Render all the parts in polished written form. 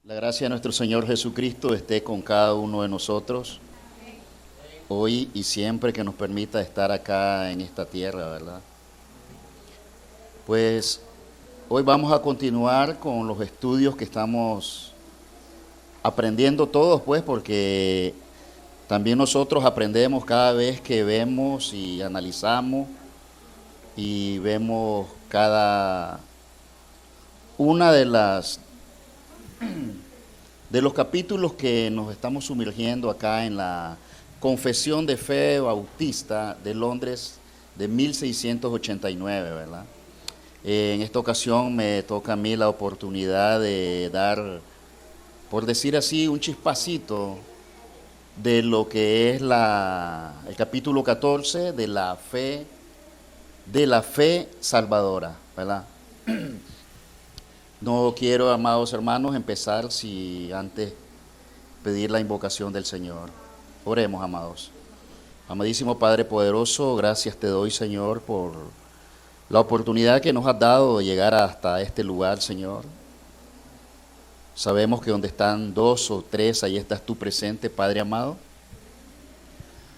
La gracia de nuestro Señor Jesucristo esté con cada uno de nosotros, hoy y siempre que nos permita estar acá en esta tierra, ¿verdad? Pues hoy vamos a continuar con los estudios que estamos aprendiendo todos, pues, porque también nosotros aprendemos cada vez que vemos y analizamos y vemos cada una de los capítulos que nos estamos sumergiendo acá en la Confesión de Fe Bautista de Londres de 1689, ¿verdad? En esta ocasión me toca a mí la oportunidad de dar, por decir así, un chispacito de lo que es el capítulo 14 de la fe salvadora, ¿verdad? No quiero, amados hermanos, empezar si antes pedir la invocación del Señor. Oremos, amados. Amadísimo Padre poderoso, gracias te doy, Señor, por la oportunidad que nos has dado de llegar hasta este lugar, Señor. Sabemos que donde están dos o tres, ahí estás tú presente, Padre amado.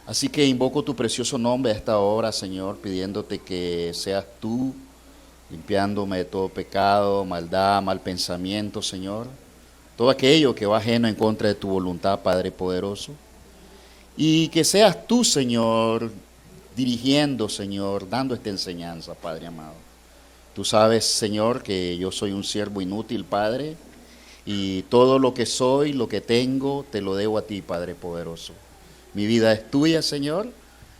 Así que invoco tu precioso nombre a esta hora, Señor, pidiéndote que seas tú limpiándome de todo pecado, maldad, mal pensamiento, Señor. Todo aquello que va ajeno en contra de tu voluntad, Padre poderoso. Y que seas tú, Señor, dirigiendo, Señor, dando esta enseñanza, Padre amado. Tú sabes, Señor, que yo soy un siervo inútil, Padre, y todo lo que soy, lo que tengo, te lo debo a ti, Padre poderoso. Mi vida es tuya, Señor,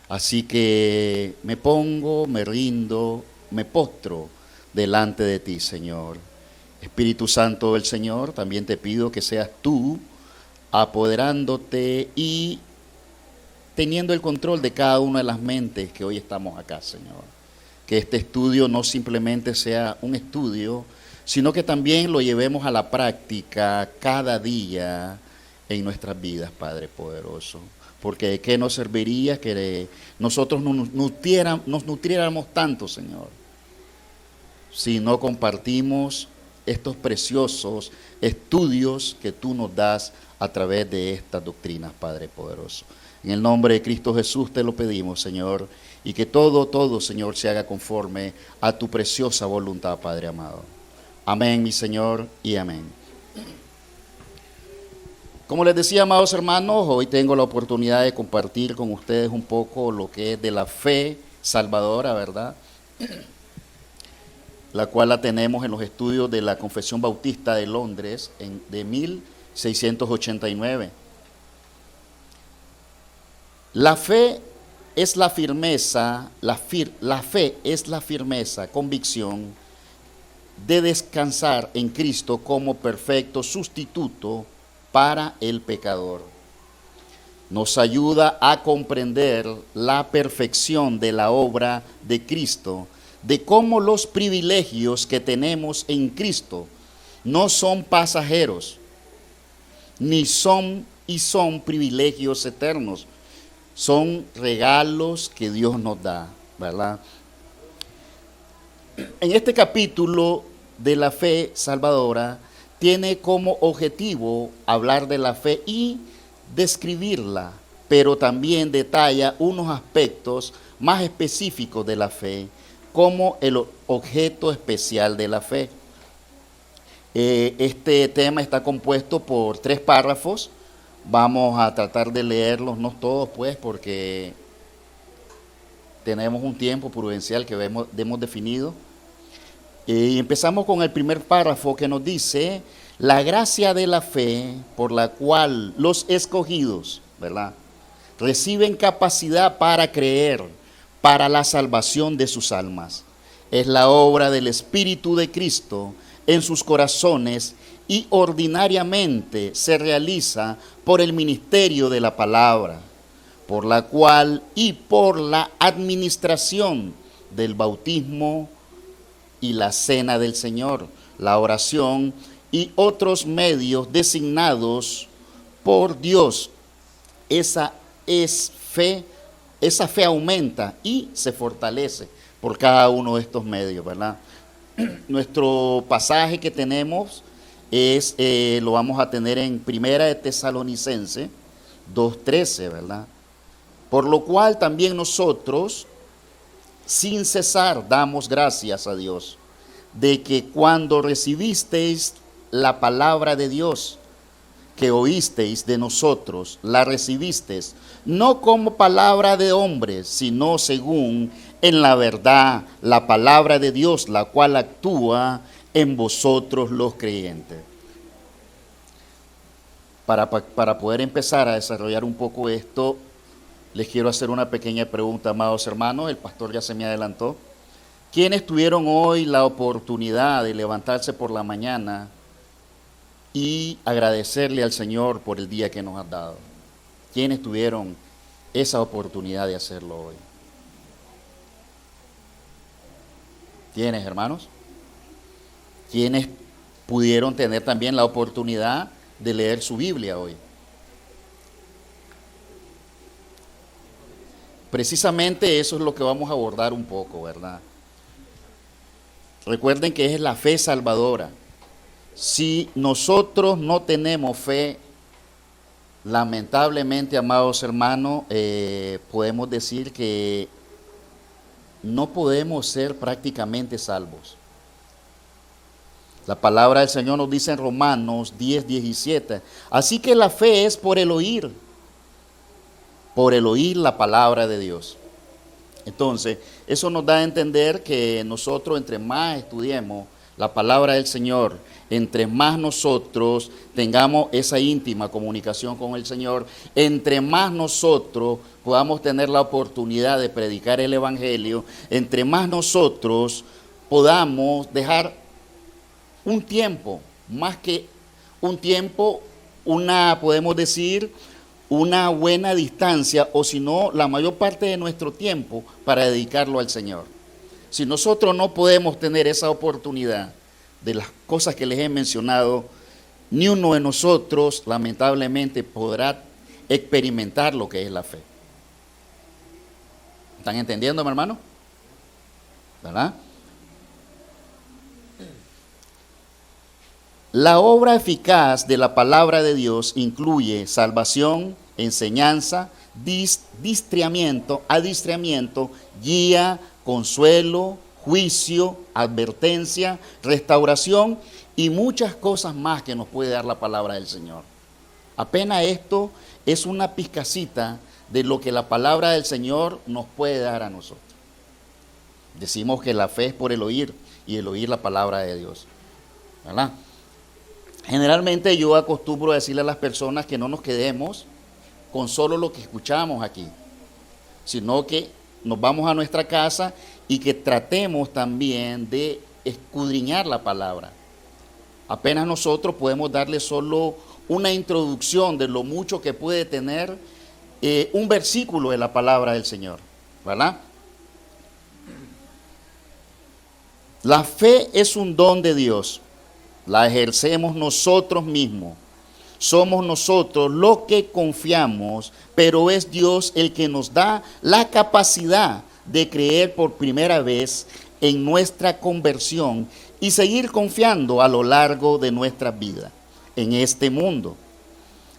así que me pongo, me rindo, me postro delante de ti, Señor. Espíritu Santo del Señor, también te pido que seas tú apoderándote y teniendo el control de cada una de las mentes que hoy estamos acá, Señor. Que este estudio no simplemente sea un estudio, sino que también lo llevemos a la práctica cada día en nuestras vidas, Padre poderoso. Porque ¿de qué nos serviría que nosotros nos nutriéramos tanto, Señor, si no compartimos estos preciosos estudios que tú nos das a través de estas doctrinas, Padre poderoso? En el nombre de Cristo Jesús te lo pedimos, Señor, y que todo, Señor, se haga conforme a tu preciosa voluntad, Padre amado. Amén, mi Señor, y amén. Como les decía, amados hermanos, hoy tengo la oportunidad de compartir con ustedes un poco lo que es de la fe salvadora, ¿verdad? La cual la tenemos en los estudios de la Confesión Bautista de Londres de 1689. La fe es la firmeza, la fe es la firmeza, convicción de descansar en Cristo como perfecto sustituto para el pecador. Nos ayuda a comprender la perfección de la obra de Cristo, de cómo los privilegios que tenemos en Cristo no son pasajeros, ni son privilegios eternos, son regalos que Dios nos da, ¿verdad? En este capítulo de la fe salvadora tiene como objetivo hablar de la fe y describirla, pero también detalla unos aspectos más específicos de la fe, como el objeto especial de la fe. Este tema está compuesto por 3 párrafos. Vamos a tratar de leerlos, no todos, pues, porque tenemos un tiempo prudencial que hemos definido. Y empezamos con el primer párrafo que nos dice: la gracia de la fe por la cual los escogidos, ¿verdad?, reciben capacidad para creer para la salvación de sus almas. Es la obra del Espíritu de Cristo en sus corazones y ordinariamente se realiza por el ministerio de la palabra, por la cual y por la administración del bautismo y la cena del Señor, la oración y otros medios designados por Dios. Esa fe aumenta y se fortalece por cada uno de estos medios, ¿verdad? Nuestro pasaje que tenemos lo vamos a tener en Primera de Tesalonicense 2:13, ¿verdad? Por lo cual también nosotros, sin cesar, damos gracias a Dios, de que cuando recibisteis la palabra de Dios, que oísteis de nosotros, la recibisteis, no como palabra de hombres, sino según en la verdad la palabra de Dios, la cual actúa en vosotros los creyentes. Para poder empezar a desarrollar un poco esto, les quiero hacer una pequeña pregunta, amados hermanos. El pastor ya se me adelantó. ¿Quiénes tuvieron hoy la oportunidad de levantarse por la mañana y agradecerle al Señor por el día que nos ha dado? ¿Quiénes tuvieron esa oportunidad de hacerlo hoy? ¿Quiénes, hermanos? ¿Quiénes pudieron tener también la oportunidad de leer su Biblia hoy? Precisamente eso es lo que vamos a abordar un poco, ¿verdad? Recuerden que es la fe salvadora. Si nosotros no tenemos fe, lamentablemente, amados hermanos, podemos decir que no podemos ser prácticamente salvos. La palabra del Señor nos dice en Romanos 10:17, así que la fe es por el oír la palabra de Dios. Entonces, eso nos da a entender que nosotros, entre más estudiemos la palabra del Señor, entre más nosotros tengamos esa íntima comunicación con el Señor, entre más nosotros podamos tener la oportunidad de predicar el Evangelio, entre más nosotros podamos dejar un tiempo, más que un tiempo, podemos decir, una buena distancia, o si no, la mayor parte de nuestro tiempo para dedicarlo al Señor. Si nosotros no podemos tener esa oportunidad de las cosas que les he mencionado, ni uno de nosotros lamentablemente podrá experimentar lo que es la fe. ¿Están entendiendo, mi hermano? ¿Verdad? La obra eficaz de la palabra de Dios incluye salvación, enseñanza, adiestramiento, guía, consuelo, juicio, advertencia, restauración y muchas cosas más que nos puede dar la palabra del Señor. Apenas esto es una pizcacita de lo que la palabra del Señor nos puede dar a nosotros. Decimos que la fe es por el oír y el oír la palabra de Dios, ¿verdad? Generalmente yo acostumbro a decirle a las personas que no nos quedemos con solo lo que escuchamos aquí, sino que nos vamos a nuestra casa y que tratemos también de escudriñar la palabra. Apenas nosotros podemos darle solo una introducción de lo mucho que puede tener un versículo de la palabra del Señor, ¿verdad? La fe es un don de Dios. La ejercemos nosotros mismos. Somos nosotros los que confiamos, pero es Dios el que nos da la capacidad de creer por primera vez en nuestra conversión y seguir confiando a lo largo de nuestra vida en este mundo.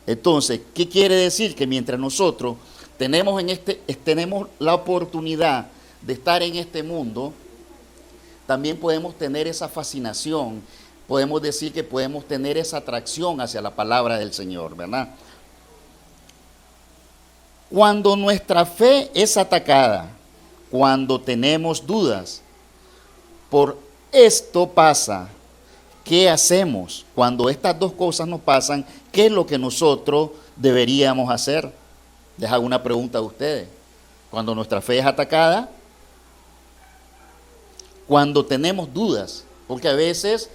Entonces, ¿qué quiere decir? Que mientras nosotros tenemos la oportunidad de estar en este mundo, también podemos tener esa fascinación. Podemos decir que podemos tener esa atracción hacia la palabra del Señor, ¿verdad? Cuando nuestra fe es atacada, cuando tenemos dudas, por esto pasa, ¿qué hacemos? Cuando estas dos cosas nos pasan, ¿qué es lo que nosotros deberíamos hacer? Les hago una pregunta a ustedes. Cuando nuestra fe es atacada, cuando tenemos dudas, porque a veces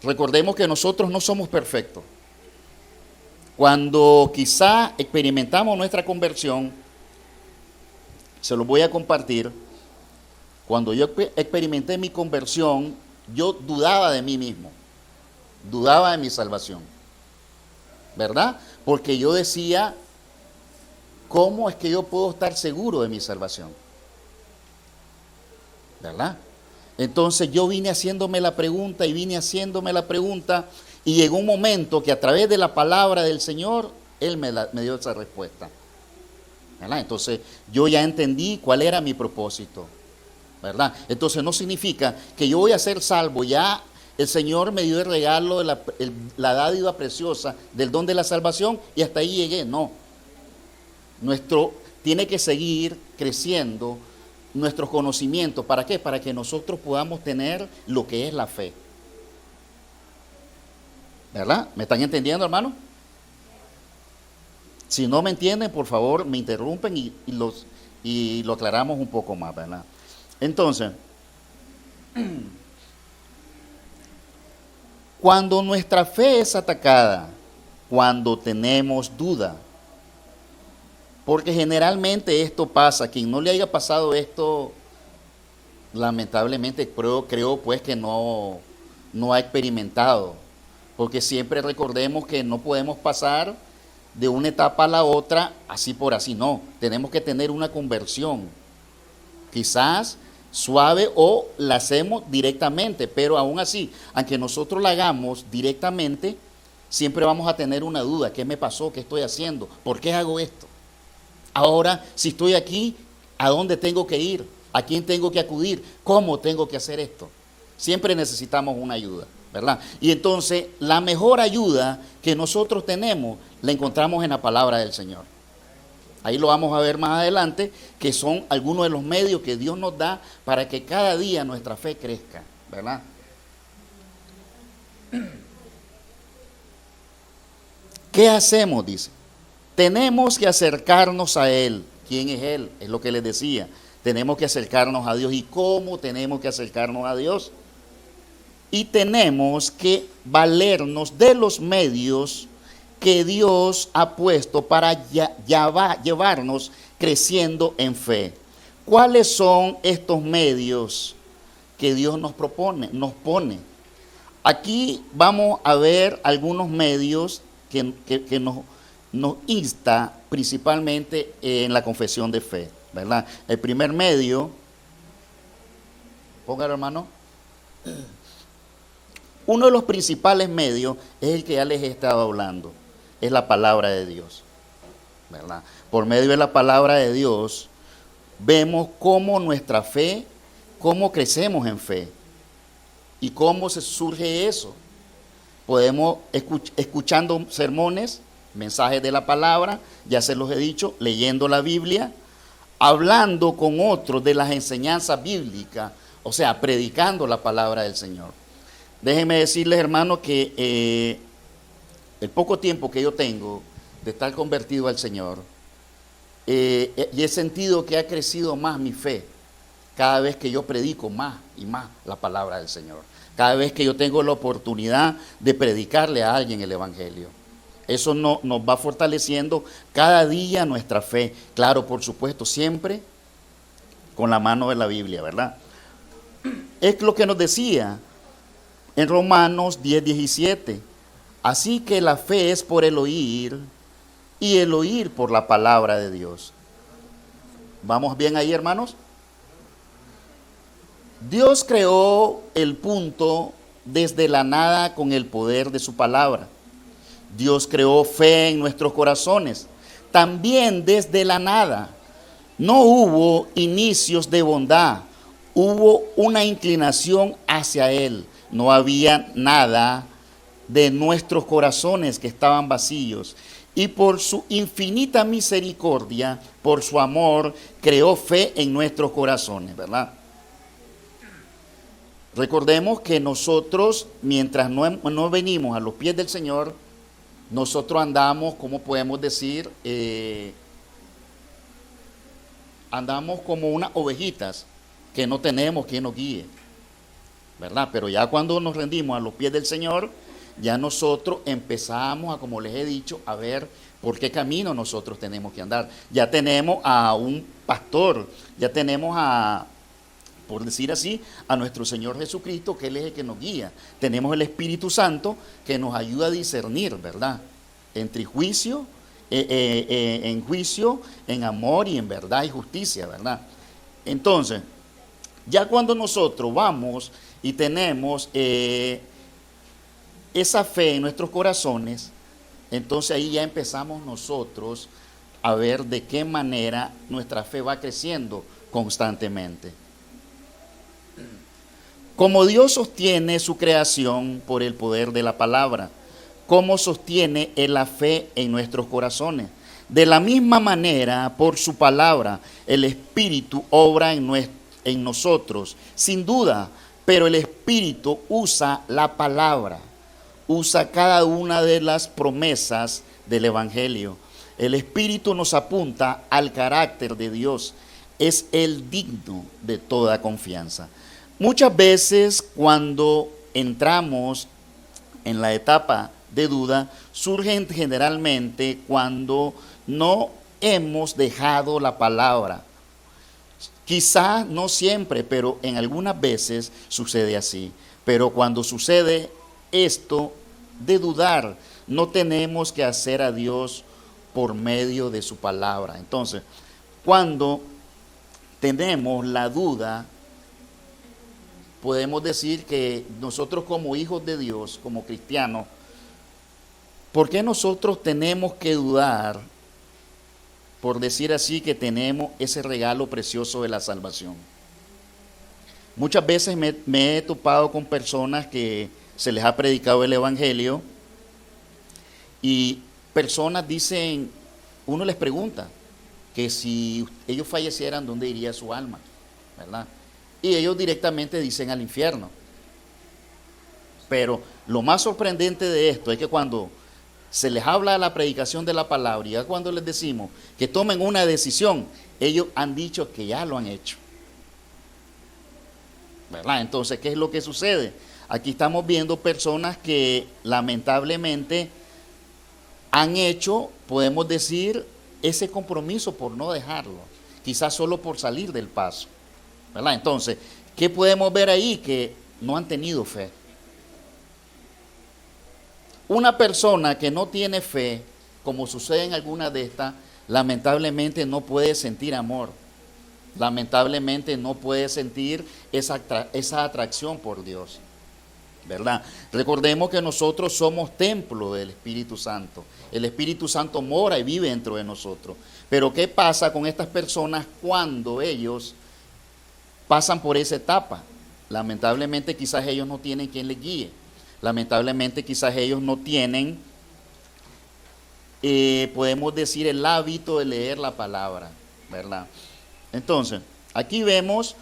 recordemos que nosotros no somos perfectos. Cuando quizá experimentamos nuestra conversión, se los voy a compartir. Cuando yo experimenté mi conversión, yo dudaba de mí mismo, dudaba de mi salvación, ¿verdad? Porque yo decía, ¿cómo es que yo puedo estar seguro de mi salvación? ¿Verdad? Entonces yo vine haciéndome la pregunta Y llegó un momento que a través de la palabra del Señor, Él me dio esa respuesta, ¿verdad? Entonces yo ya entendí cuál era mi propósito, ¿verdad? Entonces no significa que yo voy a ser salvo, ya el Señor me dio el regalo de la dádiva preciosa del don de la salvación y hasta ahí llegué. No, tiene que seguir creciendo nuestros conocimientos. ¿Para qué? Para que nosotros podamos tener lo que es la fe, ¿verdad? ¿Me están entendiendo, hermano? Si no me entienden, por favor, me interrumpen y lo aclaramos un poco más, ¿verdad? Entonces, cuando nuestra fe es atacada, cuando tenemos duda, porque generalmente esto pasa, quien no le haya pasado esto, lamentablemente creo pues que no ha experimentado, porque siempre recordemos que no podemos pasar de una etapa a la otra así por así, no, tenemos que tener una conversión, quizás suave o la hacemos directamente, pero aún así, aunque nosotros la hagamos directamente, siempre vamos a tener una duda: ¿qué me pasó? ¿Qué estoy haciendo? ¿Por qué hago esto? Ahora, si estoy aquí, ¿a dónde tengo que ir? ¿A quién tengo que acudir? ¿Cómo tengo que hacer esto? Siempre necesitamos una ayuda, ¿verdad? Y entonces, la mejor ayuda que nosotros tenemos, la encontramos en la palabra del Señor. Ahí lo vamos a ver más adelante, que son algunos de los medios que Dios nos da para que cada día nuestra fe crezca, ¿verdad? ¿Qué hacemos? Dice. Tenemos que acercarnos a Él. ¿Quién es Él? Es lo que les decía. Tenemos que acercarnos a Dios. ¿Y cómo tenemos que acercarnos a Dios? Y tenemos que valernos de los medios que Dios ha puesto para llevarnos creciendo en fe. ¿Cuáles son estos medios que Dios nos pone? Aquí vamos a ver algunos medios que nos insta principalmente en la confesión de fe, ¿verdad? El primer medio, póngalo, hermano. Uno de los principales medios es el que ya les he estado hablando, es la palabra de Dios, ¿verdad? Por medio de la palabra de Dios vemos cómo nuestra fe, cómo crecemos en fe y cómo se surge eso. Podemos escuchando sermones, mensajes de la palabra, ya se los he dicho, leyendo la Biblia, hablando con otros de las enseñanzas bíblicas, o sea, predicando la palabra del Señor. Déjenme decirles, hermanos, que el poco tiempo que yo tengo de estar convertido al Señor, y he sentido que ha crecido más mi fe cada vez que yo predico más y más la palabra del Señor, cada vez que yo tengo la oportunidad de predicarle a alguien el Evangelio. Eso nos va fortaleciendo cada día nuestra fe. Claro, por supuesto, siempre con la mano de la Biblia, ¿verdad? Es lo que nos decía en Romanos 10:17. Así que la fe es por el oír y el oír por la palabra de Dios. ¿Vamos bien ahí, hermanos? Dios creó el punto desde la nada con el poder de su palabra. Dios creó fe en nuestros corazones, también desde la nada. No hubo inicios de bondad, hubo una inclinación hacia Él. No había nada de nuestros corazones que estaban vacíos. Y por su infinita misericordia, por su amor, creó fe en nuestros corazones, ¿verdad? Recordemos que nosotros, mientras no venimos a los pies del Señor, nosotros andamos, ¿cómo podemos decir? Andamos como unas ovejitas que no tenemos quien nos guíe, ¿verdad? Pero ya cuando nos rendimos a los pies del Señor, ya nosotros empezamos a, como les he dicho, a ver por qué camino nosotros tenemos que andar. Ya tenemos a un pastor, ya tenemos a, por decir así, a nuestro Señor Jesucristo, que Él es el que nos guía. Tenemos el Espíritu Santo que nos ayuda a discernir, ¿verdad? Entre juicio, en juicio, en amor y en verdad y justicia, ¿verdad? Entonces, ya cuando nosotros vamos y tenemos esa fe en nuestros corazones, entonces ahí ya empezamos nosotros a ver de qué manera nuestra fe va creciendo constantemente. Como Dios sostiene su creación por el poder de la palabra, ¿cómo sostiene Él la fe en nuestros corazones? De la misma manera, por su palabra, el Espíritu obra en nosotros, sin duda, pero el Espíritu usa la palabra, usa cada una de las promesas del Evangelio. El Espíritu nos apunta al carácter de Dios, es el digno de toda confianza. Muchas veces cuando entramos en la etapa de duda, surgen generalmente cuando no hemos dejado la palabra. Quizás no siempre, pero en algunas veces sucede así. Pero cuando sucede esto de dudar, no tenemos que hacer a Dios por medio de su palabra. Entonces, cuando tenemos la duda, podemos decir que nosotros como hijos de Dios, como cristianos, ¿por qué nosotros tenemos que dudar, por decir así, que tenemos ese regalo precioso de la salvación? Muchas veces me he topado con personas que se les ha predicado el Evangelio y personas dicen, uno les pregunta que si ellos fallecieran, ¿dónde iría su alma? ¿Verdad? Y ellos directamente dicen al infierno. Pero lo más sorprendente de esto es que cuando se les habla de la predicación de la palabra y ya cuando les decimos que tomen una decisión, ellos han dicho que ya lo han hecho. ¿Verdad? Entonces, ¿qué es lo que sucede? Aquí estamos viendo personas que lamentablemente han hecho, podemos decir, ese compromiso por no dejarlo, quizás solo por salir del paso. ¿Verdad? Entonces, ¿qué podemos ver ahí? Que no han tenido fe. Una persona que no tiene fe, como sucede en algunas de estas, lamentablemente no puede sentir amor. Lamentablemente no puede sentir esa atracción por Dios. ¿Verdad? Recordemos que nosotros somos templo del Espíritu Santo. El Espíritu Santo mora y vive dentro de nosotros. Pero ¿qué pasa con estas personas cuando ellos pasan por esa etapa? Lamentablemente quizás ellos no tienen quien les guíe. Lamentablemente quizás ellos no tienen, podemos decir, el hábito de leer la palabra, ¿verdad? Entonces, aquí vemos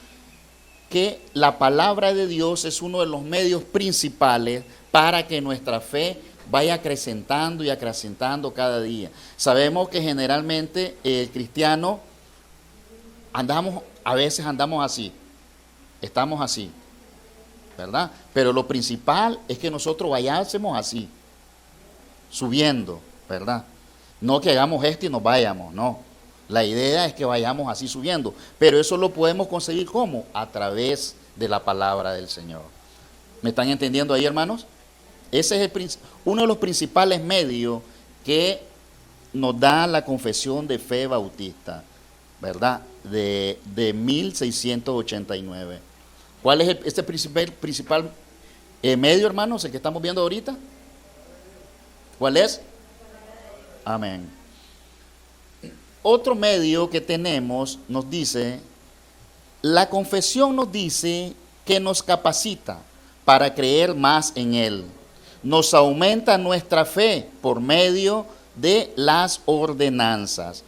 que la palabra de Dios es uno de los medios principales para que nuestra fe vaya acrecentando y acrecentando cada día. Sabemos que generalmente el cristiano a veces andamos así, estamos así, ¿verdad? Pero lo principal es que nosotros vayásemos así, subiendo, ¿verdad? No que hagamos esto y nos vayamos, no. La idea es que vayamos así subiendo, pero eso lo podemos conseguir ¿cómo? A través de la palabra del Señor. ¿Me están entendiendo ahí, hermanos? Ese es uno de los principales medios que nos da la confesión de fe bautista, ¿verdad? De 1689. ¿Cuál es este principal medio, hermanos, el que estamos viendo ahorita? ¿Cuál es? Amén. Otro medio que tenemos nos dice, la confesión nos dice que nos capacita para creer más en Él. Nos aumenta nuestra fe por medio de las ordenanzas.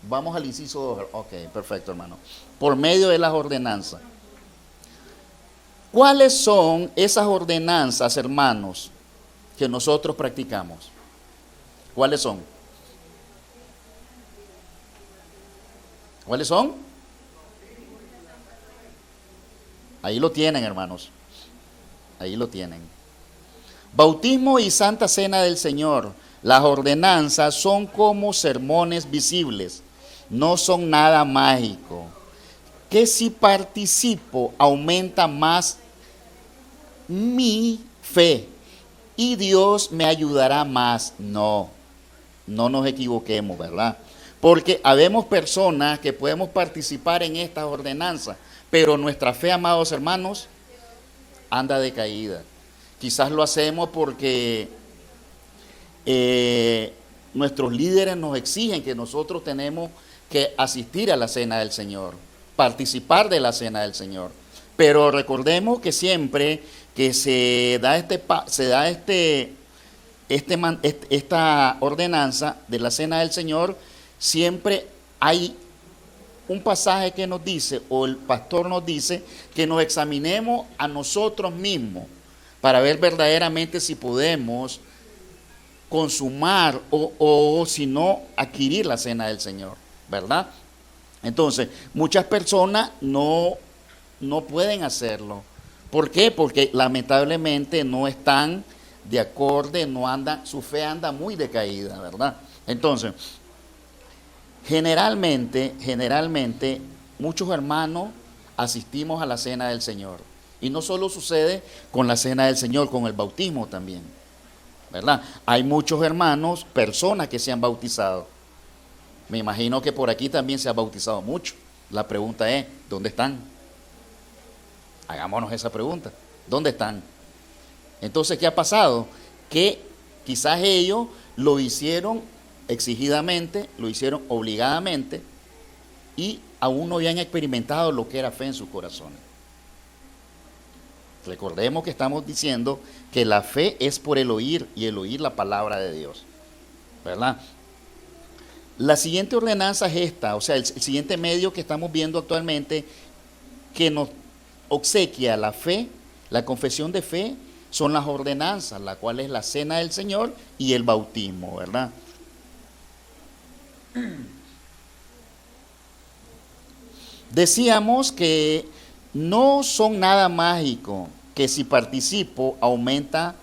Vamos al inciso 2. Ok, perfecto, hermano. Por medio de las ordenanzas. ¿Cuáles son esas ordenanzas, hermanos, que nosotros practicamos? ¿Cuáles son? ¿Cuáles son? Ahí lo tienen, hermanos. Ahí lo tienen. Bautismo y Santa Cena del Señor. Las ordenanzas son como sermones visibles. No son nada mágico. Que si participo aumenta más mi fe y Dios me ayudará más. No nos equivoquemos, ¿verdad? Porque habemos personas que podemos participar en estas ordenanzas, pero nuestra fe, amados hermanos, anda decaída. Quizás lo hacemos porque nuestros líderes nos exigen que nosotros tenemos que asistir a la cena del Señor, participar de la cena del Señor. Pero recordemos que siempre que se da esta ordenanza de la cena del Señor, siempre hay un pasaje que nos dice, o el pastor nos dice, que nos examinemos a nosotros mismos para ver verdaderamente si podemos consumar o si no adquirir la cena del Señor, ¿verdad? Entonces, muchas personas no pueden hacerlo. ¿Por qué? Porque lamentablemente no están de acorde, no andan, su fe anda muy decaída, ¿verdad? Entonces, generalmente, muchos hermanos asistimos a la cena del Señor. Y no solo sucede con la cena del Señor, con el bautismo también, ¿verdad? Hay muchos hermanos, personas que se han bautizado. Me imagino que por aquí también se ha bautizado mucho. La pregunta es, ¿dónde están? Hagámonos esa pregunta. ¿Dónde están? Entonces, ¿qué ha pasado? Que quizás ellos lo hicieron exigidamente, lo hicieron obligadamente y aún no habían experimentado lo que era fe en sus corazones. Recordemos que estamos diciendo que la fe es por el oír y el oír la palabra de Dios, ¿verdad? La siguiente ordenanza es esta, o sea, el siguiente medio que estamos viendo actualmente que nos obsequia la fe, la confesión de fe, son las ordenanzas, la cual es la cena del Señor y el bautismo, ¿verdad? Decíamos que no son nada mágico, que si participo aumenta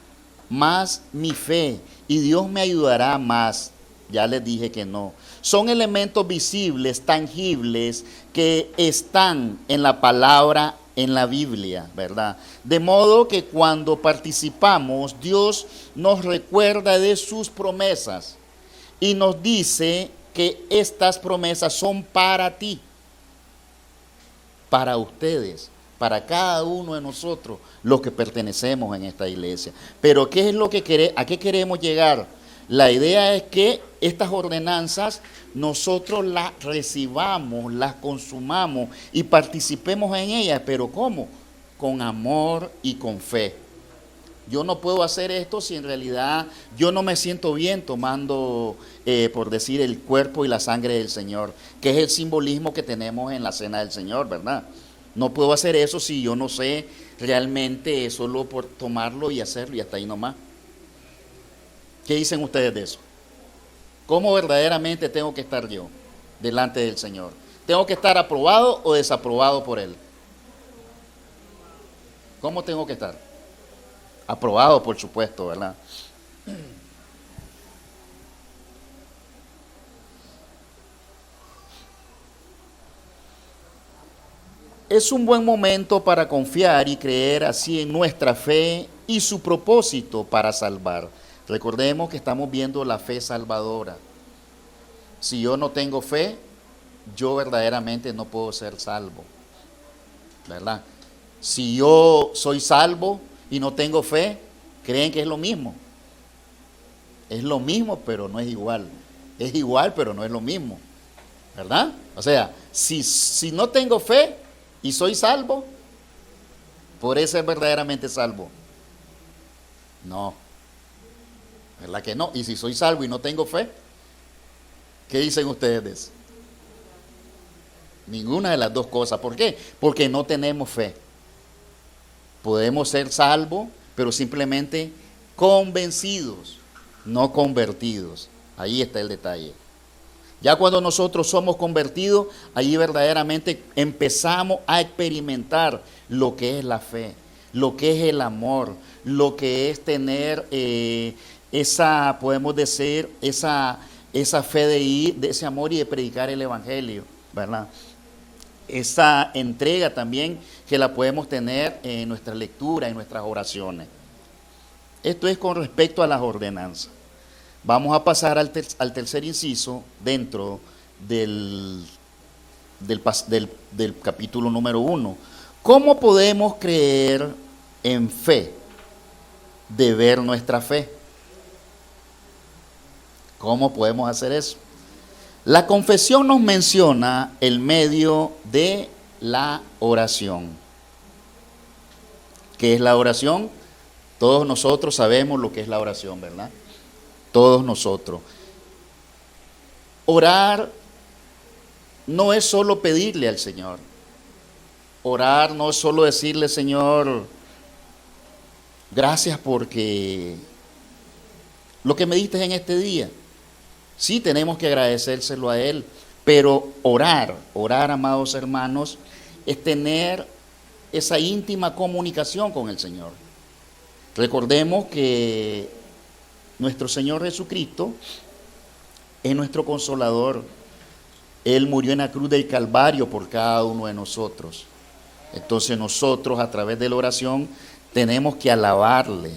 más mi fe y Dios me ayudará más. Ya les dije que no. Son elementos visibles, tangibles, que están en la palabra, en la Biblia, ¿verdad? De modo que cuando participamos, Dios nos recuerda de sus promesas y nos dice que estas promesas son para ti, para ustedes, para cada uno de nosotros, los que pertenecemos en esta iglesia. Pero ¿qué es lo que a qué queremos llegar? La idea es que estas ordenanzas nosotros las recibamos, las consumamos y participemos en ellas. ¿Pero cómo? Con amor y con fe. Yo no puedo hacer esto si en realidad yo no me siento bien tomando, por decir, el cuerpo y la sangre del Señor, que es el simbolismo que tenemos en la cena del Señor, ¿verdad? No puedo hacer eso si yo no sé realmente solo por tomarlo y hacerlo y hasta ahí nomás. ¿Qué dicen ustedes de eso? ¿Cómo verdaderamente tengo que estar yo delante del Señor? ¿Tengo que estar aprobado o desaprobado por Él? ¿Cómo tengo que estar? Aprobado, por supuesto, ¿verdad? Es un buen momento para confiar y creer así en nuestra fe y su propósito para salvar. Recordemos que estamos viendo la fe salvadora. Si yo no tengo fe, yo verdaderamente no puedo ser salvo, ¿verdad? Si yo soy salvo y no tengo fe, creen que es lo mismo. Es lo mismo, pero no es igual. Es igual, pero no es lo mismo, ¿verdad? O sea, si no tengo fe y soy salvo, ¿podré ser verdaderamente salvo? No, ¿verdad que no? Y si soy salvo y no tengo fe, ¿qué dicen ustedes de eso? Ninguna de las dos cosas. ¿Por qué? Porque no tenemos fe. Podemos ser salvos, pero simplemente convencidos, no convertidos. Ahí está el detalle. Ya cuando nosotros somos convertidos, ahí verdaderamente empezamos a experimentar lo que es la fe, lo que es el amor, lo que es tener esa, podemos decir, esa fe de ir, de ese amor y de predicar el evangelio, ¿verdad? Esa entrega también que la podemos tener en nuestra lectura, en nuestras oraciones. Esto es con respecto a las ordenanzas. Vamos a pasar al tercer inciso dentro del capítulo número 1. ¿Cómo podemos creer en fe? de ver nuestra fe. ¿Cómo podemos hacer eso? La confesión nos menciona el medio de la oración. ¿Qué es la oración? Todos nosotros sabemos lo que es la oración, ¿verdad? Todos nosotros. Orar no es solo pedirle al Señor. Orar no es solo decirle, Señor, gracias porque lo que me diste en este día. Sí, tenemos que agradecérselo a Él, pero orar, amados hermanos, es tener esa íntima comunicación con el Señor. Recordemos que nuestro Señor Jesucristo es nuestro consolador. Él murió en la cruz del Calvario por cada uno de nosotros. Entonces nosotros, a través de la oración, tenemos que alabarle,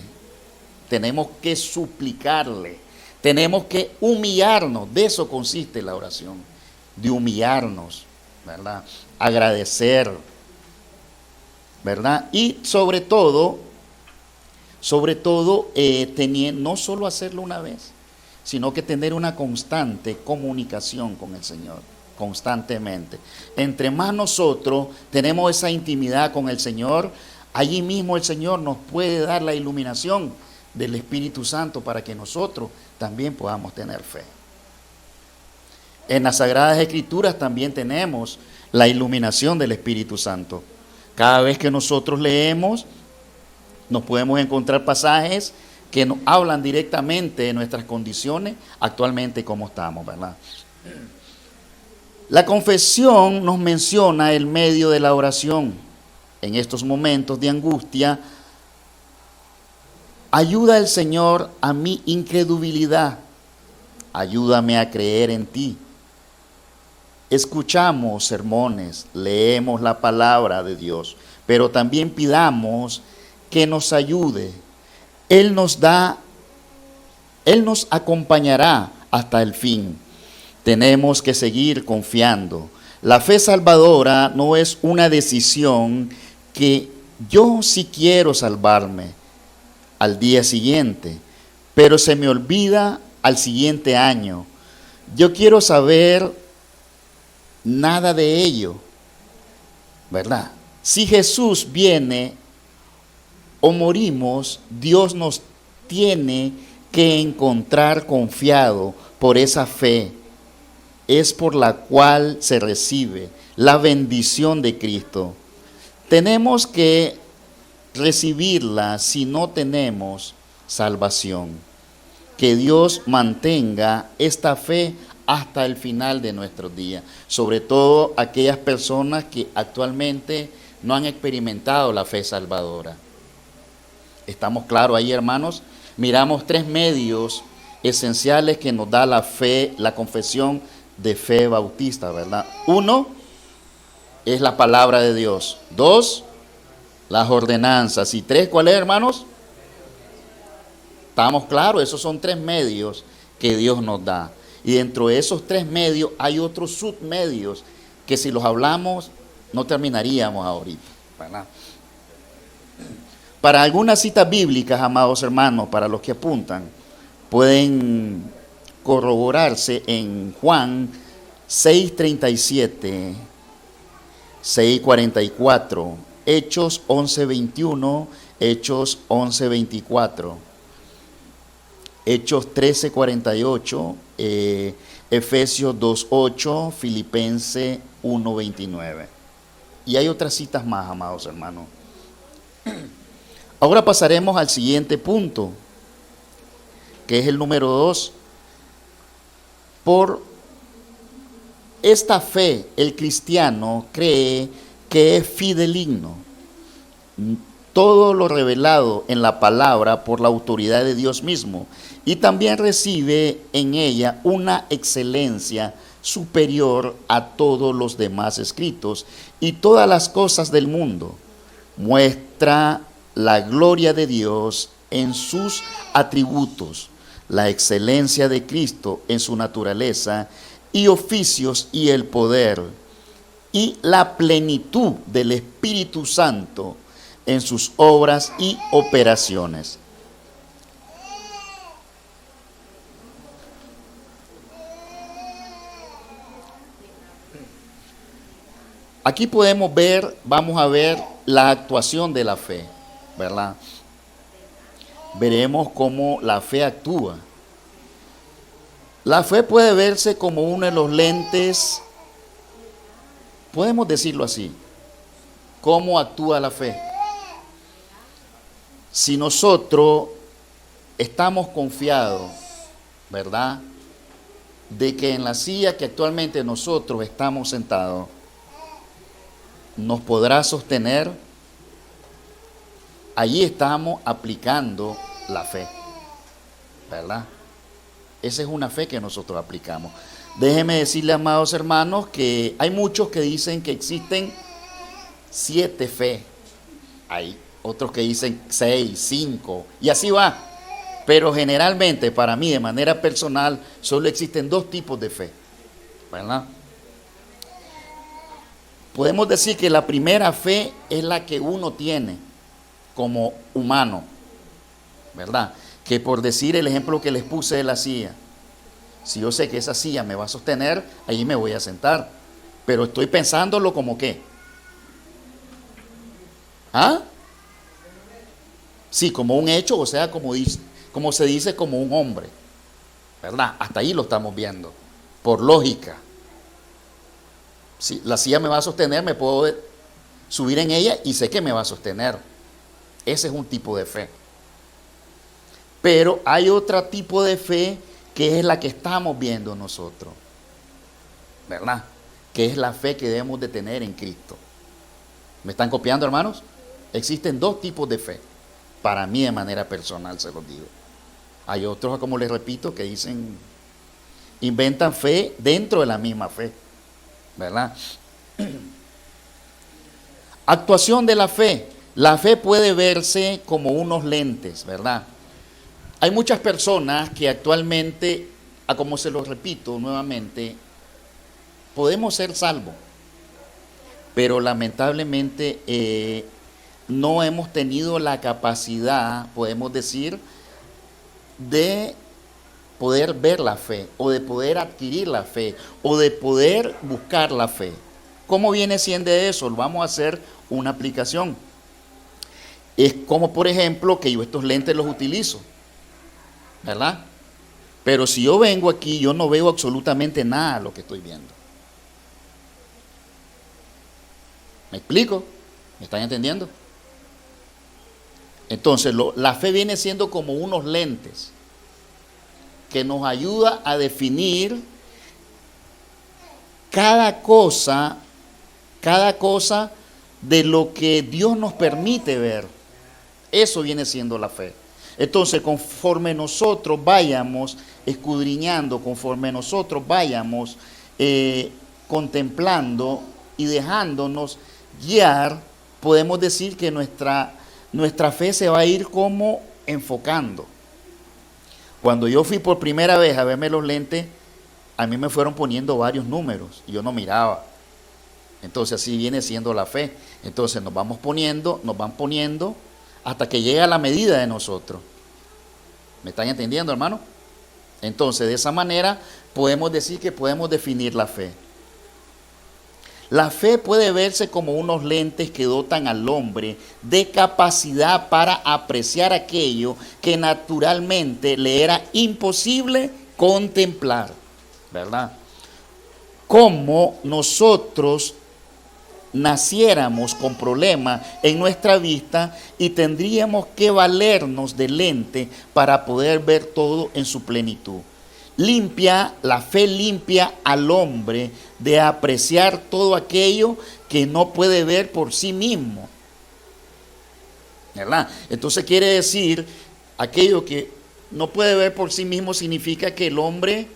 tenemos que suplicarle, tenemos que humillarnos. De eso consiste la oración, de humillarnos, ¿verdad? Agradecer, ¿verdad? Y sobre todo, no solo hacerlo una vez, sino que tener una constante comunicación con el Señor, constantemente. Entre más nosotros tenemos esa intimidad con el Señor, allí mismo el Señor nos puede dar la iluminación del Espíritu Santo para que nosotros también podamos tener fe. En las Sagradas Escrituras también tenemos la iluminación del Espíritu Santo. Cada vez que nosotros leemos, nos podemos encontrar pasajes que nos hablan directamente de nuestras condiciones actualmente como estamos, ¿verdad? La confesión nos menciona el medio de la oración. En estos momentos de angustia, ayuda al Señor a mi incredulidad. Ayúdame a creer en ti. Escuchamos sermones, leemos la palabra de Dios, pero también pidamos que nos ayude. Él nos acompañará hasta el fin. Tenemos que seguir confiando. La fe salvadora no es una decisión que yo sí quiero salvarme al día siguiente, pero se me olvida al siguiente año. Yo quiero saber nada de ello, ¿verdad? Si Jesús viene o morimos, Dios nos tiene que encontrar confiado por esa fe. Es por la cual se recibe la bendición de Cristo. Tenemos que recibirla si no tenemos salvación. Que Dios mantenga esta fe hasta el final de nuestros días. Sobre todo aquellas personas que actualmente no han experimentado la fe salvadora. ¿Estamos claros ahí, hermanos? Miramos tres medios esenciales que nos da la fe, la confesión de fe bautista, ¿verdad? Uno es la palabra de Dios. Dos, las ordenanzas. Y tres, ¿cuál es, hermanos? Estamos claros, esos son tres medios que Dios nos da. Y dentro de esos tres medios hay otros submedios que si los hablamos no terminaríamos ahorita, ¿verdad? Para algunas citas bíblicas, amados hermanos, para los que apuntan, pueden corroborarse en Juan 6:37, 6:44, Hechos 11:21, Hechos 11:24, Hechos 13:48, Efesios 2:8, Filipenses 1:29. Y hay otras citas más, amados hermanos. Ahora pasaremos al siguiente punto, que es el número 2. Por esta fe, el cristiano cree que es fideligno. Todo lo revelado en la palabra por la autoridad de Dios mismo, y también recibe en ella una excelencia superior a todos los demás escritos y todas las cosas del mundo. Muestra la gloria de Dios en sus atributos, la excelencia de Cristo en su naturaleza y oficios y el poder, y la plenitud del Espíritu Santo en sus obras y operaciones. Aquí podemos ver, vamos a ver la actuación de la fe, ¿verdad? Veremos cómo la fe actúa. La fe puede verse como uno de los lentes, podemos decirlo así, ¿cómo actúa la fe? Si nosotros estamos confiados, ¿verdad?, de que en la silla que actualmente nosotros estamos sentados nos podrá sostener, allí estamos aplicando la fe, ¿verdad? Esa es una fe que nosotros aplicamos. Déjenme decirle, amados hermanos, que hay muchos que dicen que existen 7 fe. Hay otros que dicen 6, 5, y así va. Pero generalmente, para mí, de manera personal, solo existen 2 tipos de fe, ¿verdad? Podemos decir que la primera fe es la que uno tiene como humano, ¿verdad? Que por decir el ejemplo que les puse de la silla, si yo sé que esa silla me va a sostener, allí me voy a sentar. Pero estoy pensándolo como qué. ¿Ah? Sí, como un hecho, o sea, como se dice, como un hombre, ¿verdad? Hasta ahí lo estamos viendo, por lógica. Si la silla me va a sostener, me puedo subir en ella y sé que me va a sostener. Ese es un tipo de fe. Pero hay otro tipo de fe que es la que estamos viendo nosotros, ¿verdad? Que es la fe que debemos de tener en Cristo. ¿Me están copiando, hermanos? Existen 2 tipos de fe. Para mí, de manera personal, se los digo. Hay otros, como les repito, que dicen, inventan fe dentro de la misma fe, ¿verdad? Actuación de la fe. La fe puede verse como unos lentes, ¿verdad? Hay muchas personas que actualmente, como se los repito nuevamente, podemos ser salvos, pero lamentablemente no hemos tenido la capacidad, podemos decir, de poder ver la fe, o de poder adquirir la fe, o de poder buscar la fe. ¿Cómo viene siendo eso? Vamos a hacer una aplicación. Es como, por ejemplo, que yo estos lentes los utilizo, ¿verdad? Pero si yo vengo aquí, yo no veo absolutamente nada de lo que estoy viendo. ¿Me explico? ¿Me están entendiendo? Entonces, la fe viene siendo como unos lentes que nos ayuda a definir cada cosa de lo que Dios nos permite ver. Eso viene siendo la fe. Entonces, conforme nosotros vayamos escudriñando, conforme nosotros vayamos contemplando y dejándonos guiar, podemos decir que nuestra fe se va a ir como enfocando. Cuando yo fui por primera vez a verme los lentes, a mí me fueron poniendo varios números y yo no miraba. Entonces así viene siendo la fe. Entonces nos van poniendo hasta que llega la medida de nosotros. ¿Me están entendiendo, hermano? Entonces de esa manera podemos decir que podemos definir la fe. La fe puede verse como unos lentes que dotan al hombre de capacidad para apreciar aquello que naturalmente le era imposible contemplar, ¿verdad? Como nosotros naciéramos con problemas en nuestra vista y tendríamos que valernos de lente para poder ver todo en su plenitud. La fe limpia al hombre de apreciar todo aquello que no puede ver por sí mismo, ¿verdad? Entonces quiere decir, aquello que no puede ver por sí mismo significa que el hombre,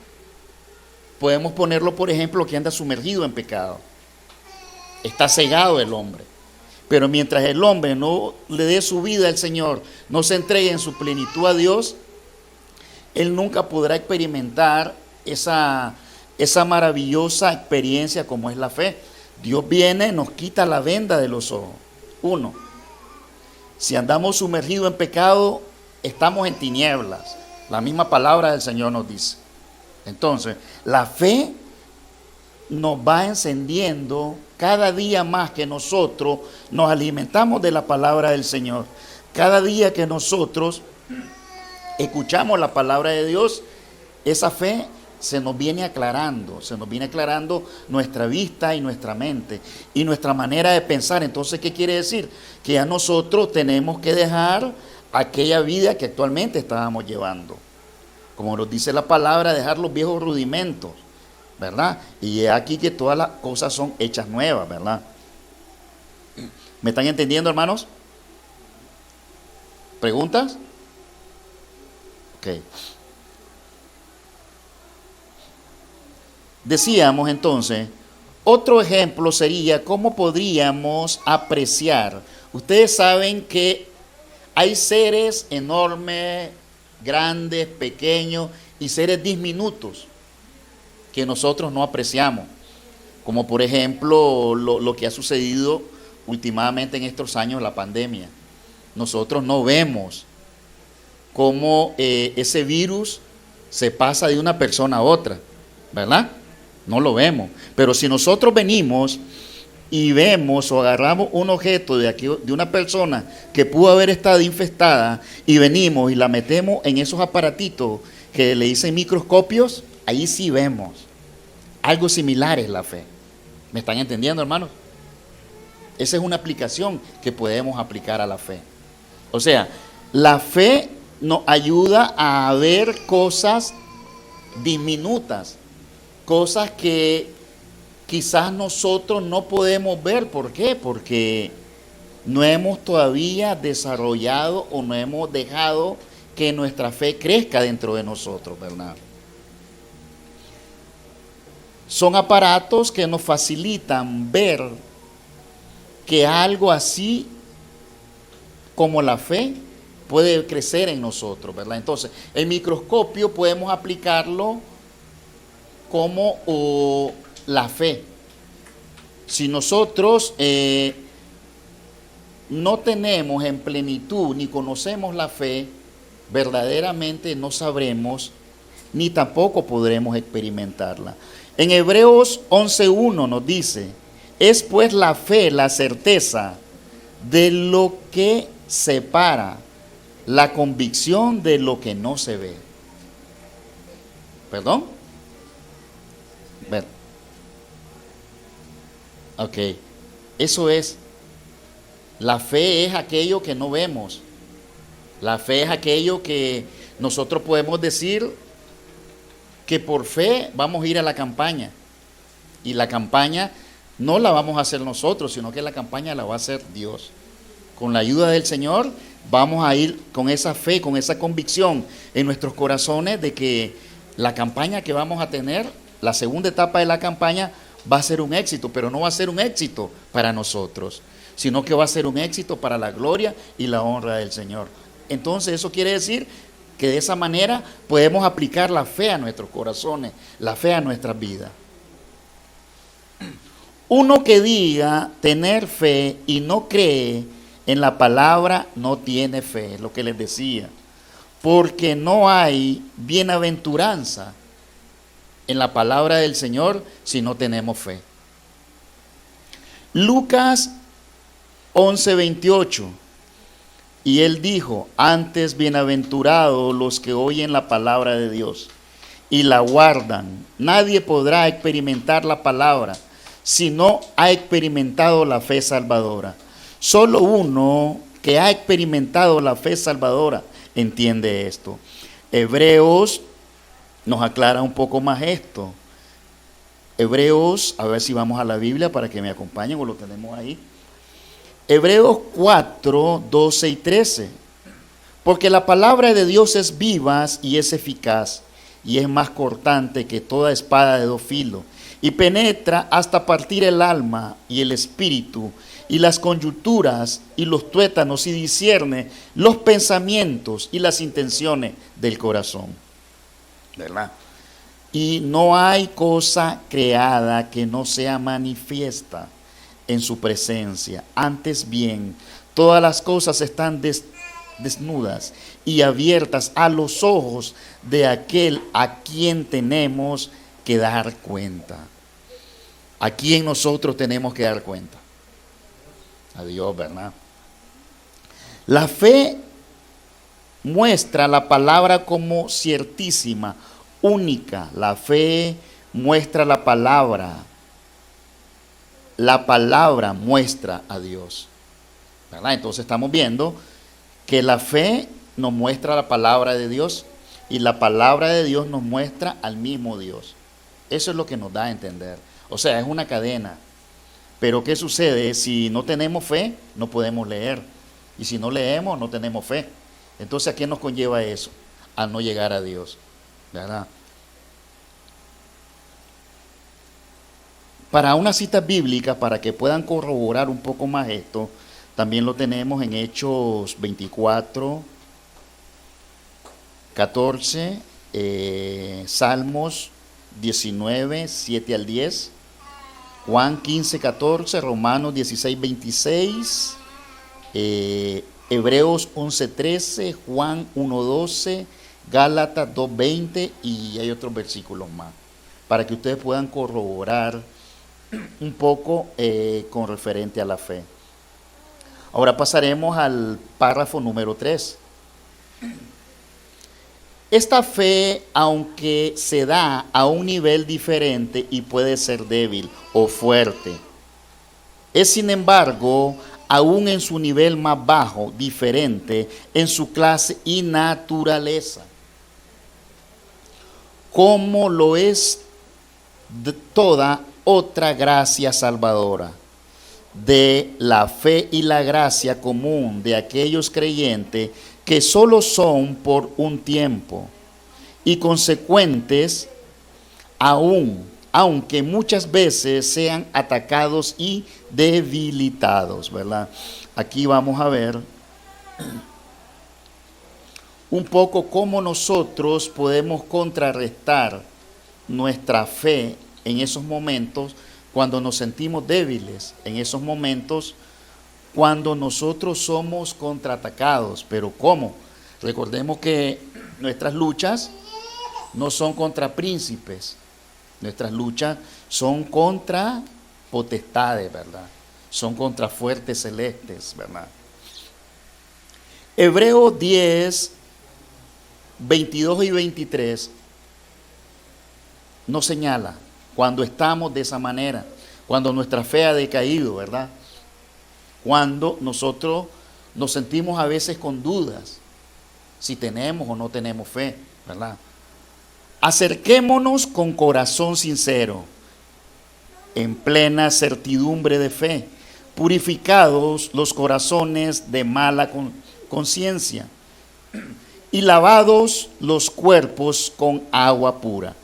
podemos ponerlo por ejemplo, que anda sumergido en pecado. Está cegado el hombre. Pero mientras el hombre no le dé su vida al Señor, no se entregue en su plenitud a Dios, él nunca podrá experimentar esa maravillosa experiencia como es la fe. Dios viene, nos quita la venda de los ojos. 1. Si andamos sumergidos en pecado, estamos en tinieblas. La misma palabra del Señor nos dice. Entonces, la fe nos va encendiendo cada día más que nosotros nos alimentamos de la palabra del Señor. Cada día que nosotros escuchamos la palabra de Dios, esa fe se nos viene aclarando nuestra vista y nuestra mente y nuestra manera de pensar. Entonces, ¿qué quiere decir? Que ya nosotros tenemos que dejar aquella vida que actualmente estábamos llevando. Como nos dice la palabra, dejar los viejos rudimentos, ¿verdad? Y es aquí que todas las cosas son hechas nuevas, ¿verdad? ¿Me están entendiendo, hermanos? ¿Preguntas? Ok. Decíamos entonces, otro ejemplo sería cómo podríamos apreciar. Ustedes saben que hay seres enormes, grandes, pequeños y seres diminutos que nosotros no apreciamos, como por ejemplo lo que ha sucedido últimamente en estos años, la pandemia. Nosotros no vemos cómo ese virus se pasa de una persona a otra, ¿verdad? No lo vemos. Pero si nosotros venimos y vemos o agarramos un objeto de una persona que pudo haber estado infectada y venimos y la metemos en esos aparatitos que le dicen microscopios, ahí sí vemos. Algo similar es la fe. ¿Me están entendiendo, hermanos? Esa es una aplicación que podemos aplicar a la fe. O sea, la fe nos ayuda a ver cosas diminutas, cosas que quizás nosotros no podemos ver. ¿Por qué? Porque no hemos todavía desarrollado o no hemos dejado que nuestra fe crezca dentro de nosotros, ¿verdad? Son aparatos que nos facilitan ver que algo así como la fe puede crecer en nosotros, ¿verdad? Entonces, el microscopio podemos aplicarlo como la fe. Si nosotros no tenemos en plenitud ni conocemos la fe, verdaderamente no sabremos ni tampoco podremos experimentarla. En Hebreos 11:1 nos dice, es pues la fe la certeza de lo que separa, la convicción de lo que no se ve. ¿Perdón? Ok, eso es. La fe es aquello que no vemos. La fe es aquello que nosotros podemos decir que por fe vamos a ir a la campaña. Y la campaña no la vamos a hacer nosotros, sino que la campaña la va a hacer Dios. Con la ayuda del Señor vamos a ir con esa fe, con esa convicción en nuestros corazones de que la campaña que vamos a tener, la segunda etapa de la campaña, va a ser un éxito, pero no va a ser un éxito para nosotros, sino que va a ser un éxito para la gloria y la honra del Señor. Entonces eso quiere decir que de esa manera podemos aplicar la fe a nuestros corazones, la fe a nuestras vidas. Uno que diga tener fe y no cree en la palabra no tiene fe, es lo que les decía, porque no hay bienaventuranza en la palabra del Señor si no tenemos fe. Lucas 11:28, y él dijo, antes bienaventurados los que oyen la palabra de Dios y la guardan. Nadie podrá experimentar la palabra si no ha experimentado la fe salvadora. Solo uno que ha experimentado la fe salvadora entiende esto. Hebreos nos aclara un poco más esto. Hebreos, a ver si vamos a la Biblia para que me acompañen o lo tenemos ahí. Hebreos 4, 12 y 13. Porque la palabra de Dios es viva y es eficaz y es más cortante que toda espada de dos filos y penetra hasta partir el alma y el espíritu y las coyunturas y los tuétanos y discierne los pensamientos y las intenciones del corazón. ¿Verdad? Y no hay cosa creada que no sea manifiesta en su presencia. Antes bien, todas las cosas están desnudas y abiertas a los ojos de aquel a quien tenemos que dar cuenta. ¿A quién nosotros tenemos que dar cuenta? A Dios, ¿verdad? La fe muestra la palabra como ciertísima, única. La fe muestra la palabra. La palabra muestra a Dios, ¿verdad? Entonces estamos viendo que la fe nos muestra la palabra de Dios y la palabra de Dios nos muestra al mismo Dios. Eso es lo que nos da a entender. O sea, es una cadena. Pero ¿qué sucede? Si no tenemos fe, no podemos leer. Y si no leemos, no tenemos fe. Entonces, ¿a qué nos conlleva eso? A no llegar a Dios, ¿verdad? Para una cita bíblica, para que puedan corroborar un poco más esto, también lo tenemos en Hechos 24, 14, Salmos 19, 7 al 10, Juan 15, 14, Romanos 16, 26, Hebreos 11, 13, Juan 1, 12, Gálatas 2, 20 y hay otros versículos más, para que ustedes puedan corroborar un poco con referente a la fe. Ahora pasaremos al párrafo número 3. Esta fe, aunque se da a un nivel diferente y puede ser débil o fuerte, es sin embargo, aún en su nivel más bajo, diferente en su clase y naturaleza, como lo es de toda otra gracia salvadora, de la fe y la gracia común de aquellos creyentes que solo son por un tiempo y consecuentes aunque muchas veces sean atacados y debilitados, ¿verdad? Aquí vamos a ver un poco cómo nosotros podemos contrarrestar nuestra fe en esos momentos cuando nos sentimos débiles, en esos momentos cuando nosotros somos contraatacados. Pero ¿cómo? Recordemos que nuestras luchas no son contra príncipes, nuestras luchas son contra potestades, ¿verdad? Son contra fuertes celestes, ¿verdad? Hebreos 10, 22 y 23 nos señala cuando estamos de esa manera, cuando nuestra fe ha decaído, ¿verdad? Cuando nosotros nos sentimos a veces con dudas, si tenemos o no tenemos fe, ¿verdad? Acerquémonos con corazón sincero, en plena certidumbre de fe, purificados los corazones de mala conciencia y lavados los cuerpos con agua pura.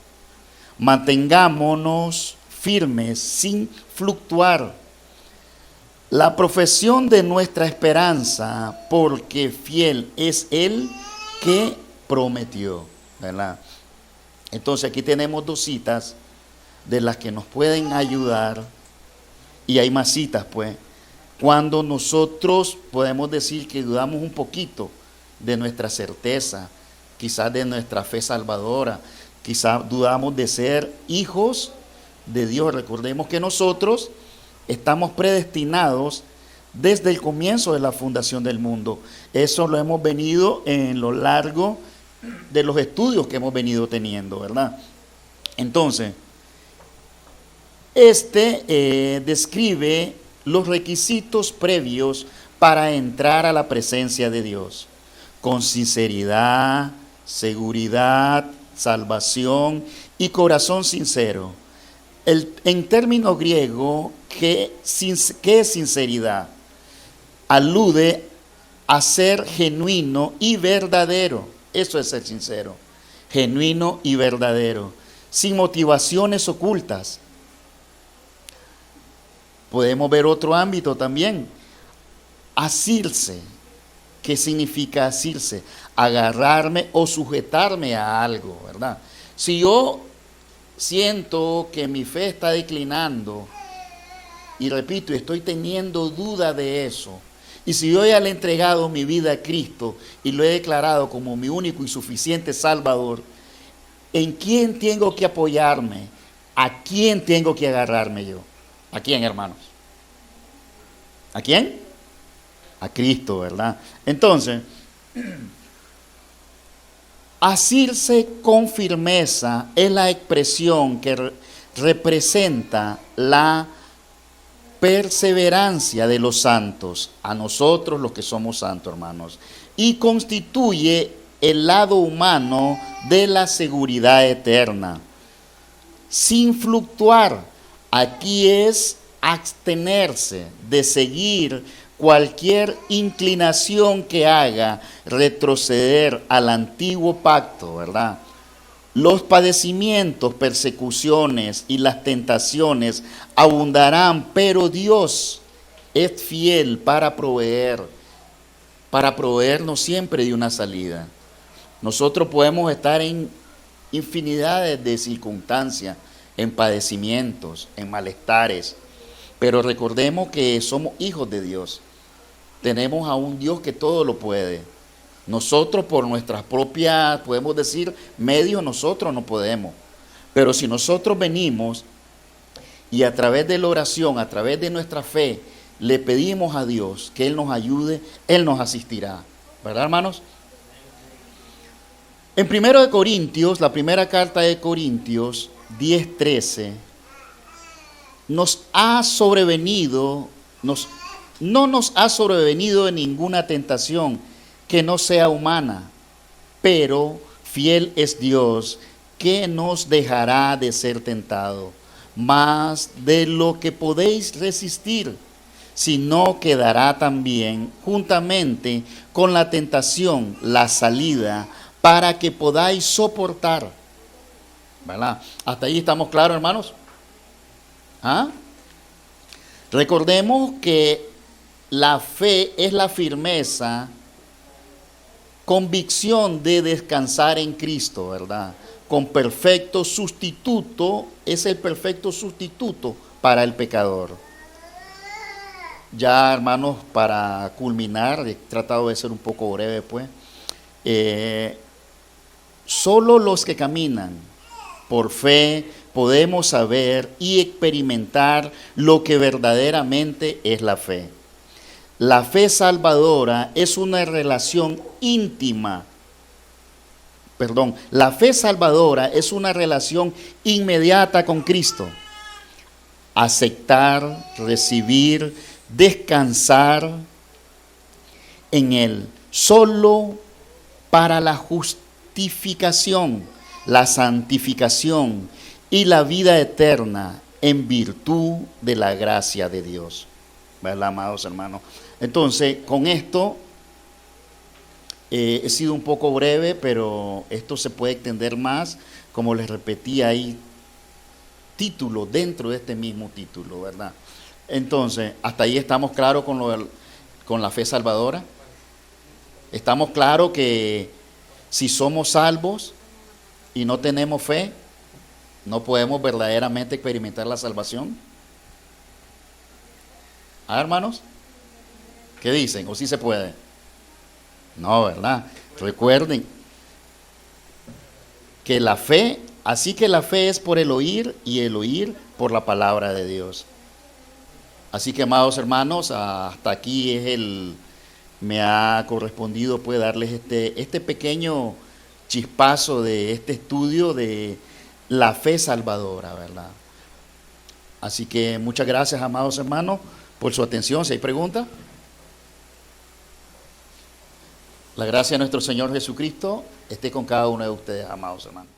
Mantengámonos firmes sin fluctuar la profesión de nuestra esperanza, porque fiel es el que prometió, ¿verdad? Entonces aquí tenemos dos citas de las que nos pueden ayudar, y hay más citas, pues, cuando nosotros podemos decir que dudamos un poquito de nuestra certeza, quizás de nuestra fe salvadora, quizás dudamos de ser hijos de Dios. Recordemos que nosotros estamos predestinados desde el comienzo de la fundación del mundo. Eso lo hemos venido en lo largo de los estudios que hemos venido teniendo, ¿verdad? Entonces, describe los requisitos previos para entrar a la presencia de Dios, con sinceridad, seguridad, salvación y corazón sincero. En término griego, ¿qué es sinceridad? Alude a ser genuino y verdadero. Eso es ser sincero, genuino y verdadero, sin motivaciones ocultas. Podemos ver otro ámbito también. Asirse. ¿Qué significa asirse? Agarrarme o sujetarme a algo, ¿verdad? Si yo siento que mi fe está declinando, y repito, estoy teniendo duda de eso, y si yo ya le he entregado mi vida a Cristo y lo he declarado como mi único y suficiente Salvador, ¿en quién tengo que apoyarme? ¿A quién tengo que agarrarme yo? ¿A quién, hermanos? ¿A quién? A Cristo, ¿verdad? Entonces, asirse con firmeza es la expresión que representa la perseverancia de los santos, a nosotros los que somos santos, hermanos, y constituye el lado humano de la seguridad eterna. Sin fluctuar, aquí es abstenerse de seguir cualquier inclinación que haga retroceder al antiguo pacto, ¿verdad? Los padecimientos, persecuciones y las tentaciones abundarán, pero Dios es fiel para proveernos siempre de una salida. Nosotros podemos estar en infinidades de circunstancias, en padecimientos, en malestares, pero recordemos que somos hijos de Dios. Tenemos a un Dios que todo lo puede. Nosotros por nuestras propias, podemos decir, medios, nosotros no podemos. Pero si nosotros venimos y a través de la oración, a través de nuestra fe, le pedimos a Dios que Él nos ayude, Él nos asistirá. ¿Verdad, hermanos? En 1 Corintios, la primera carta de Corintios 10:13, nos ha sobrevenido, no nos ha sobrevenido ninguna tentación que no sea humana, pero fiel es Dios, que nos dejará de ser tentado, más de lo que podéis resistir, sino que dará también juntamente con la tentación la salida para que podáis soportar. ¿Verdad? Hasta ahí estamos claros, hermanos. ¿Ah? Recordemos que la fe es la firmeza, convicción de descansar en Cristo, ¿verdad? Con perfecto sustituto, es el perfecto sustituto para el pecador. Ya, hermanos, para culminar, he tratado de ser un poco breve, pues. Solo los que caminan por fe podemos saber y experimentar lo que verdaderamente es la fe. La fe salvadora es una relación íntima. La fe salvadora es una relación inmediata con Cristo. Aceptar, recibir, descansar en Él. Solo para la justificación, la santificación y la vida eterna en virtud de la gracia de Dios. ¿Verdad, amados hermanos? Entonces, con esto he sido un poco breve, pero esto se puede extender más. Como les repetí, hay título dentro de este mismo título, ¿verdad? Entonces, hasta ahí estamos claros con la fe salvadora. Estamos claros que si somos salvos y no tenemos fe, no podemos verdaderamente experimentar la salvación. ¿Ah, hermanos? ¿Qué dicen? ¿O sí se puede? No, ¿verdad? Recuerden que la fe, así que la fe es por el oír y el oír por la palabra de Dios. Así que, amados hermanos, hasta aquí me ha correspondido pues darles este pequeño chispazo de este estudio de la fe salvadora, ¿verdad? Así que muchas gracias, amados hermanos, por su atención. Si hay preguntas. La gracia de nuestro Señor Jesucristo esté con cada uno de ustedes, amados hermanos.